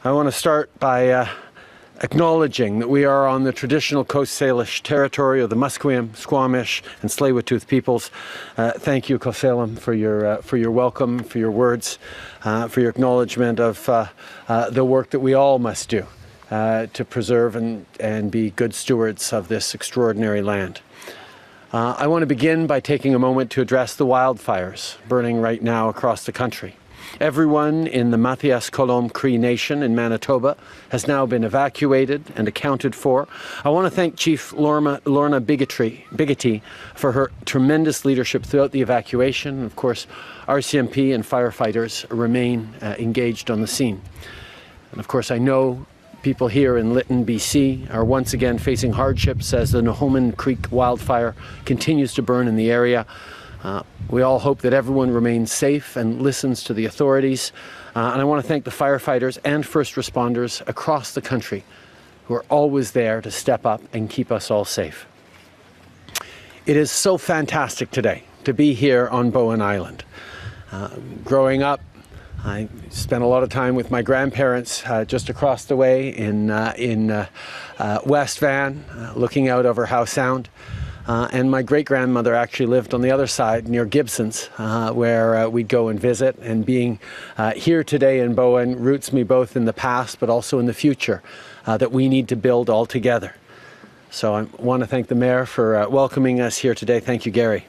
I want to start by acknowledging that we are on the traditional Coast Salish territory of the Musqueam, Squamish and Tsleil-Waututh peoples. Thank you, Cosalem, for your welcome, for your words, for your acknowledgement of the work that we all must do to preserve and be good stewards of this extraordinary land. I want to begin by taking a moment to address the wildfires burning right now across the country. Everyone in the Mathias Colomb Cree Nation in Manitoba has now been evacuated and accounted for. I want to thank Chief Lorna Bigotty for her tremendous leadership throughout the evacuation. Of course, RCMP and firefighters remain engaged on the scene. And of course, I know people here in Lytton, BC are once again facing hardships as the Nohomin Creek wildfire continues to burn in the area. We all hope that everyone remains safe and listens to the authorities. And I want to thank the firefighters and first responders across the country who are always there to step up and keep us all safe. It is so fantastic today to be here on Bowen Island. Growing up, I spent a lot of time with my grandparents just across the way in West Van, looking out over Howe Sound. And my great-grandmother actually lived on the other side near Gibson's, where we'd go and visit. And being here today in Bowen roots me both in the past but also in the future that we need to build all together. So I want to thank the Mayor for welcoming us here today. Thank you, Gary.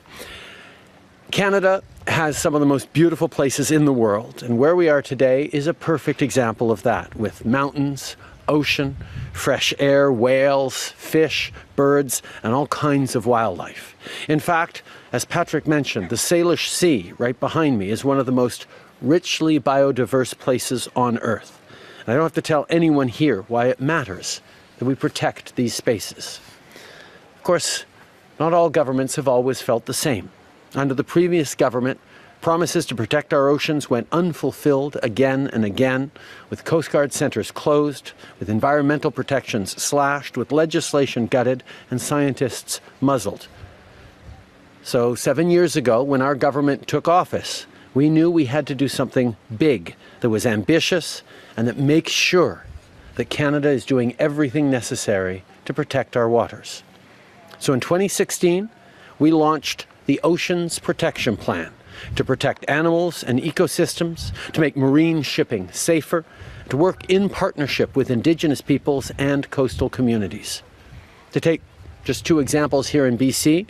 Canada has some of the most beautiful places in the world, and where we are today is a perfect example of that, with mountains, ocean, fresh air, whales, fish, birds, and all kinds of wildlife. In fact, as Patrick mentioned, the Salish Sea, right behind me, is one of the most richly biodiverse places on Earth. And I don't have to tell anyone here why it matters that we protect these spaces. Of course, not all governments have always felt the same. Under the previous government, promises to protect our oceans went unfulfilled again and again, with Coast Guard centres closed, with environmental protections slashed, with legislation gutted, and scientists muzzled. So 7 years ago, when our government took office, we knew we had to do something big that was ambitious and that makes sure that Canada is doing everything necessary to protect our waters. So in 2016, we launched the Oceans Protection Plan, to protect animals and ecosystems, to make marine shipping safer, to work in partnership with Indigenous peoples and coastal communities. To take just two examples here in BC,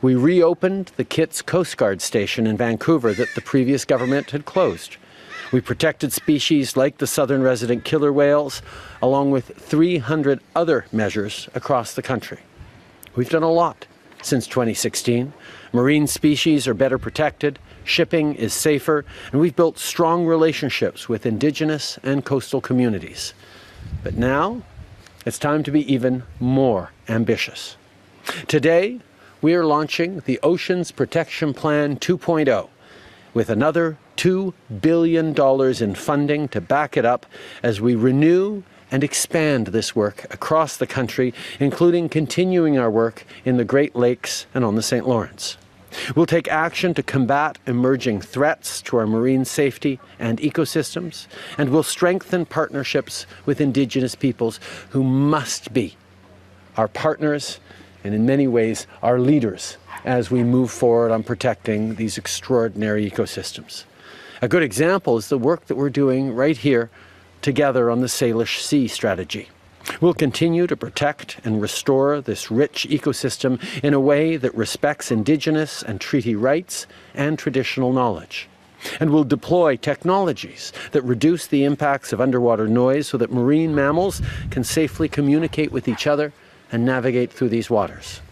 we reopened the Kitts Coast Guard Station in Vancouver that the previous government had closed. We protected species like the southern resident killer whales, along with 300 other measures across the country. We've done a lot since 2016. Marine species are better protected, shipping is safer, and we've built strong relationships with Indigenous and coastal communities. But now, it's time to be even more ambitious. Today, we are launching the Oceans Protection Plan 2.0 with another $2 billion in funding to back it up as we renew and expand this work across the country, including continuing our work in the Great Lakes and on the St. Lawrence. We'll take action to combat emerging threats to our marine safety and ecosystems, and we'll strengthen partnerships with Indigenous peoples who must be our partners and in many ways our leaders as we move forward on protecting these extraordinary ecosystems. A good example is the work that we're doing right here together on the Salish Sea strategy. We'll continue to protect and restore this rich ecosystem in a way that respects Indigenous and treaty rights and traditional knowledge. And we'll deploy technologies that reduce the impacts of underwater noise so that marine mammals can safely communicate with each other and navigate through these waters.